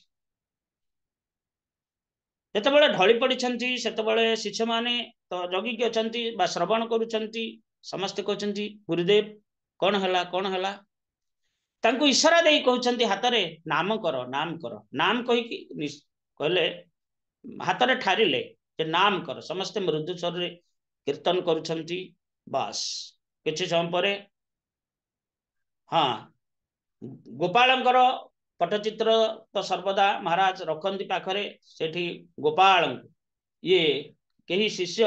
A: जेतेबेले ढली पड़िछंती सेतेबेले शिष्य माने तो जगिकी अछंती बा श्रवण करुछंती समस्त कहउछंती गुरुदेव कौन हला तांको इशारा देई कहउछंती हाथ रे नाम कर नाम कहिकी कहले हाथ रे ठारिले जे नाम कर समस्त मृदु स्वर रे कीर्तन करुछंती बस किछि समय परे हाँ गोपालंकर पटचित्र तो सर्वदा महाराज रखती पाखरे सेठी गोपाल ये कही शिष्य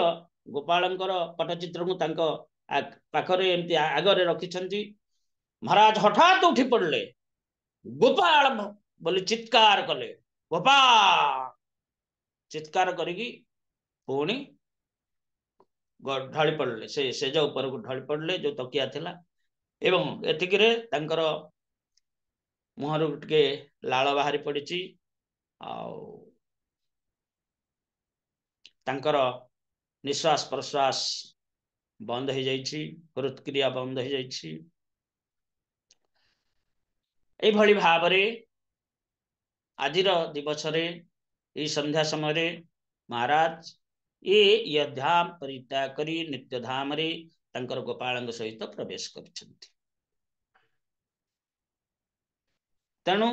A: गोपालंकर पटचित्र को तांको पाखरे एमती आगरे रखिछंती महाराज हठात उठी पड़ले गोपाल बोली चित्कार कले गोपाल चित्कार करिकी पुणी ढाली पड़ले से जो ऊपर को ढाली पड़ले जो तकिया थिला एवं एतिकिरे तांकर मुहर टिके लाल बाहरी पड़ी तांकर निश्वास प्रश्वास बंद हो जाइछि हृदक्रिया बंद हो जाइछि ए भली भाबरे आजिर दिवस रे ए संध्या समय रे महाराज ये धाम परित्याग करी नित्य धाम रे तांकर गोपाल सहित प्रवेश करिसेंती तेणु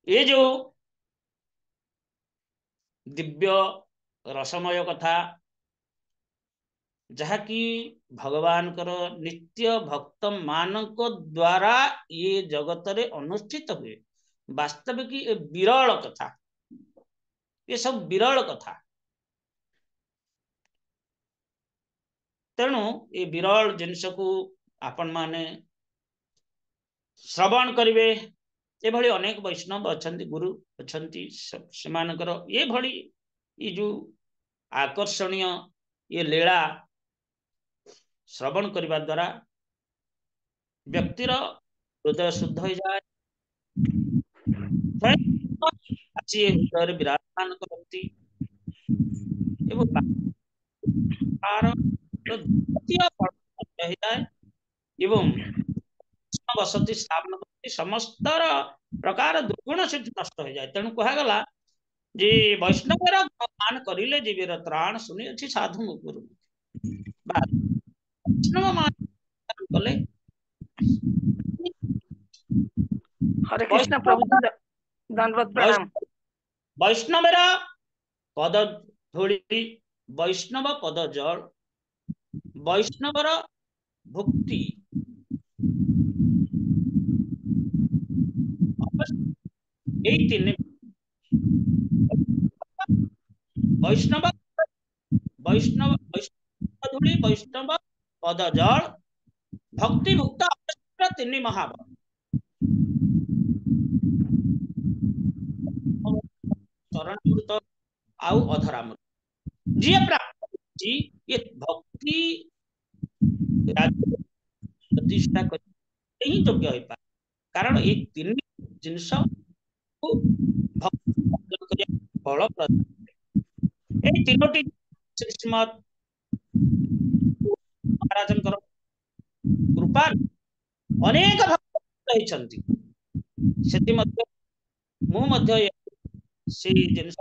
A: ये जो दिव्य रसमय कथा जहाँकि भगवान कर नित्य भक्त मानक द्वारा ये जगत रे अनुष्ठित हुए वास्तविक ये विरल कथा ये सब विरल कथा तेणु ये विरल जिनस को आपण माने श्रवण करिवे ए भली अनेक वैष्णव अछंती गुरु अछंती सेमानकर ये भली ये जो आकर्षणीय ये लीला श्रवण करने द्वारा व्यक्तिर हृदय शुद्ध हो जाए हृदय विराजमान करती एवं वसति स्थापन करती समस्त प्रकार दुर्गुण से नष्ट हो जाए तेणु कहगला जे वैष्णव मान करिले जीवेर त्राण सुनी अच्छी साधु मुकुर वैष्णव मान कले
B: हरे कृष्ण प्रभु दंडवत प्रणाम
A: वैष्णवेर पद धूली वैष्णव पद जल वैष्णवर भक्ति वैष्णव वैष्णव धूली वैष्णव पद जल भक्ति भुक्त तीन महाबल चरणामृत आउ अधरामृत जी प्राप्त जी ये भक्ति प्रतिष्ठा कर ही योग्य हो पाए कारण ये तीन जिनस फल प्रदान तीनोटी श्रीमद महाराज कृपा अनेक भक्त से जिनस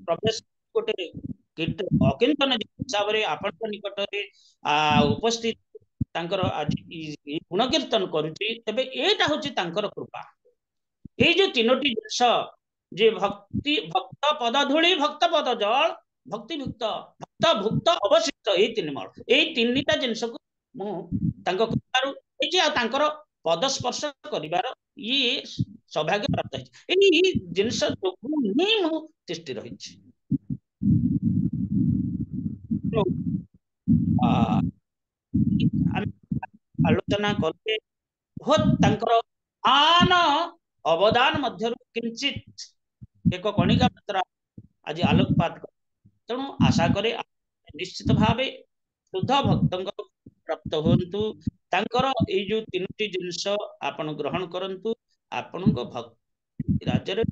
A: प्रवेश गोटे अकिंचन हिसाब से आपण निकट में उपस्थित आज गुण कीर्तन करुच्ची तेबे एटा होची तांकर कृपा ये जो तीनोटी जिनस जे भक्ति भक्त पद धूली भक्त पद जल भक्ति भुक्त भक्त भुक्त अवशिष्ट ये तीन मल ये तीनटा जिनस को मु तांको कृपारु एजी आ तांकर पद स्पर्श करिवार ये सौभाग्य प्राप्त है जिनस जोगु ही मु तिष्ठि रही आलोचना करते बहुत तांकर आन अवदान मध्य किंचित एक कणिका मात्रा आज आलोकपात तेणु आशा करे निश्चित भाव शुद्ध भक्त प्राप्त होंतु तांकर ए जो तीनोटी जिनस आपण ग्रहण करंतु आपण भक्ति राज्य रे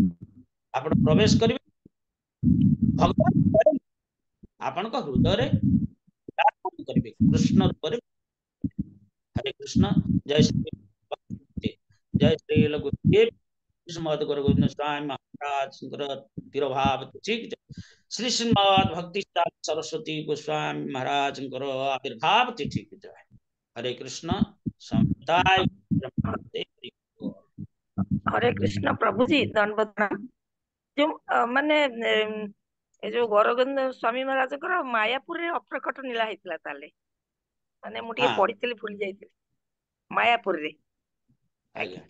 A: आपण प्रवेश करिवे भगवान आपण हृदय रे करिवे कृष्ण रूप रे हरे कृष्ण जय श्री गुरुदेव श्रीमद गुरु गोविंद स्वामी महाराज तिरभाव ठीक श्री श्रीमद भक्ति सरस्वती गोस्वामी महाराज आविर्भाव ठीक जय हरे कृष्ण समुदाय
B: हरे कृष्ण प्रभु जी दंडवत जो माने जो गौरगोविंद स्वामी महाराज मायापुर रे अप्रकट नीला हेतला ताले माने मु टिके पढितली भूल जाइतली मायापुर रे
A: आज्ञा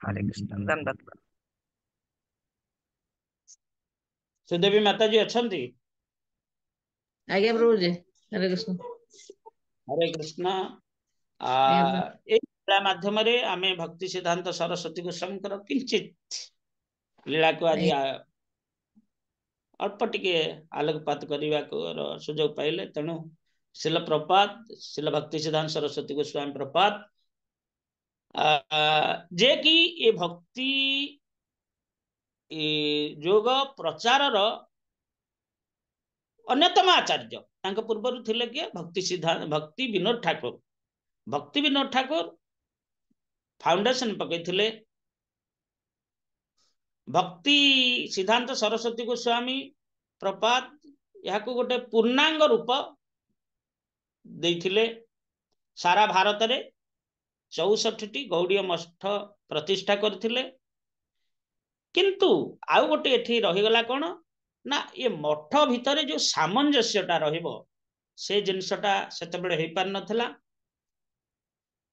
B: हरे कृष्ण दंडवत
A: सुदेवी माता जी अछंती
C: आज्ञा प्रभु जी हरे कृष्ण
A: हरे कृष्ण लीला माध्यम आमे भक्ति सिद्धांत सरस्वती गोस्वामी किंचित लीला को आज अल्प टिके आलोकपात करने सुजोग पाइले। तेणु शिल प्रपात शिल भक्ति सिद्धांत सरस्वती गोस्वामी प्रपात जे कि ये भक्ति योग प्रचार अन्यतम आचार्य पूर्वर थिले कि भक्ति सिद्धांत भक्ति विनोद ठाकुर फाउंडेशन पकईथिले। भक्ति सिद्धांत सरस्वती गोस्वामी प्रपात यहाँ को गोटे पूर्णांग रूप देथिले। सारा भारत रे 64टी गौड़ीय मठ प्रतिष्ठा करथिले। किंतु आउ गोटे एठी रहीगला कौन ना ये मठ भितर जो सामंजस्यटा रहिबो से जिनसटा सेतबेले हेई पार नथला।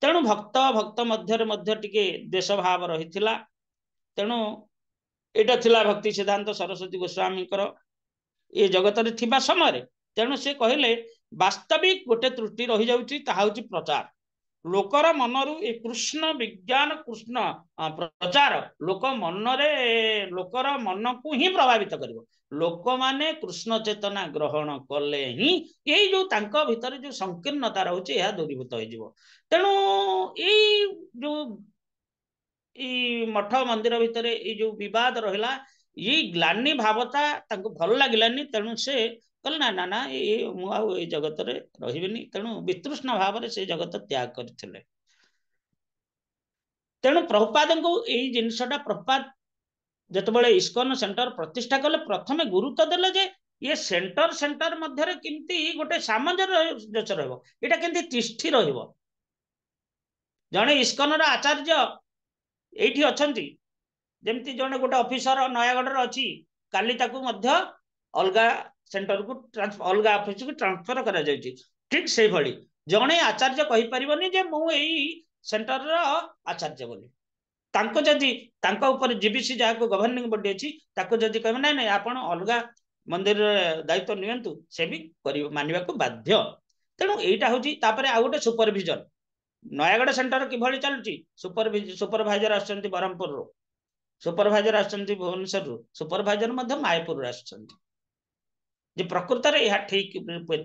A: तेणु भक्त भक्त मध्य टिके द्वेष भाव रहिथिला। तेणु एटा थिला भक्ति सिद्धांत सरस्वती गोस्वामी ये जगत रे थिबा समय। तेणु से कहले वास्तविक गोटे त्रुटि रही जाउची ताहा होची प्रचार। लोकर मनरु ए कृष्ण विज्ञान कृष्ण प्रचार लोक मनरे लोकर मन को ही प्रभावित करिवो। लोक माने कृष्ण चेतना ग्रहण कले ही ये जो तांका भितर जो संकीर्णता रहउची यह दूरीभूत हो जिवो। तेणु ए जो मठ मंदिर भितर ये जो विवाद रहिला ये ग्लानि भावता तांको भल लागिलानी। तेणु से कहले ना ना ना ये मु जगत रे रहिबेनी। तेणु वितृष्ण भाव रे से जगत त्याग करथिले। तेणु प्रभुपाद को यही जिनसटा प्रभुपाद जतबेले इस्कन सेंटर प्रतिष्ठा कले प्रथमे गुरुत्व देले जे ये सेंटर सेंटर मध्य केमती गोटे सामंजस्य रहबो एटा केमती तिष्ठि रहबो। जने इस्कन आचार्य एठी अछंती जेमती जने गोटे ऑफिसर नयागढ़ रे अछि काली ताकू मध्य अलगा सेंटर को अलगा ऑफिस को ट्रांसफर करा जायछि। ठीक से भली जने आचार्य कहि परिबनी जे मु एई सेंटर रो आचार्य बोली। तांको जदि तांको ऊपर जीबीसी जा को गवर्निंग बॉडी अछि ताको जदि कहबे नै नै आपण अलगा मंदिर दायित्व नियंतु से भी करि मानिबा को बाध्य। तेणु एटा होछि तापरे आ गोटे सुपरविजन नयागढ़ सेंटर कि भली चलुछि। सुपरवाइजर आछंती बरहमपुर रो सुपरवाइजर आछंती भुवनेश्वर रो सुपरवाइजर मध्य मायपुर रो आछंती जे प्रकृत रे यह ठीक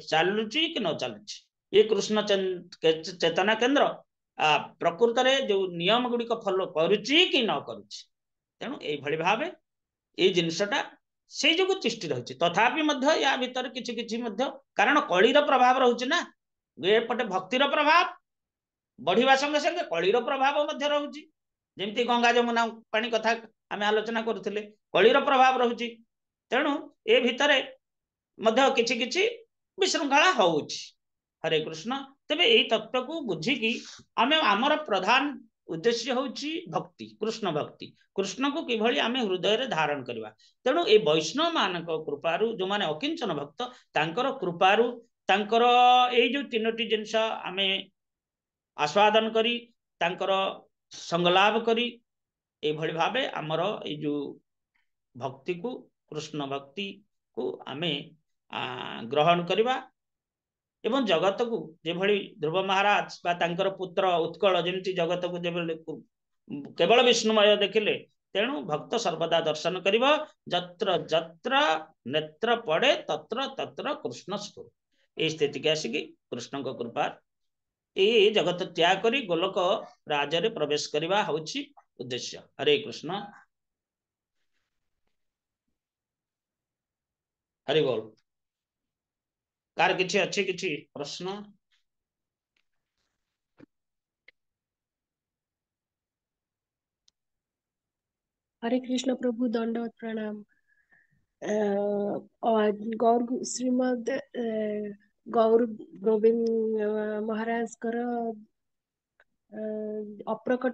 A: चलुछि कि न चलुछि। ये कृष्ण चेतना केंद्र प्रकृत रे जो नियम गुड़िक फॉलो करुछि कि न करुछि। तेणु ए भली भाबे ए जिनसटा से जो तिष्ठि रही। तथापि मध्य या भीतर किछि किछि मध्य कारण कलिर प्रभाव रहुछि ना एपटे भक्तिर प्रभाव बढ़िवा संगे संगे कलिर प्रभाव मध्य रहुछि। जेमती गंगा जमुना पानी कथा आमे आलोचना करुथिले कलिर प्रभाव रहुछि। तेणु ए भितरे मध्य किछि किछि विशृंखला होउछि। हरे कृष्ण। तेबे एई तत्व को बुझिकी आमे आमर प्रधान उद्देश्य होउछि भक्ति कृष्ण भक्ति कृष्ण को किभली आमे हृदय रे धारण करबा। तेणु ए वैष्णव मानक कृपारु जो माने अकिंचन भक्त तांकर कृपारु तांकर एई जो तीनोटी जिंस आमे आस्वादन करी तांकर संगलाभ करी ए भली भाबे आमर ए जो भक्ति को कृष्ण भक्ति को आमे ग्रहण करबा। एवं जगत को जेभली ध्रुव महाराज बा तांकर पुत्र उत्कल जेमती जगत को जेभली केवल विष्णुमय देखिले। तेणु भक्त सर्वदा दर्शन करिबो जत्र जत्र नेत्र पड़े तत्र तत्र कृष्ण स्फुर। ए स्थिति के आसिकी कृष्ण को कृपा ए जगत त्याग करी गोलोक राज रे प्रवेश करबा होछि उद्देश्य। हरे कृष्ण। हरि बोल। कार किछि अछि किछि प्रश्न?
D: हरे कृष्ण प्रभु दंडवत प्रणाम। गौर श्रीमद गौर गोविंद महाराज कर अप्रकट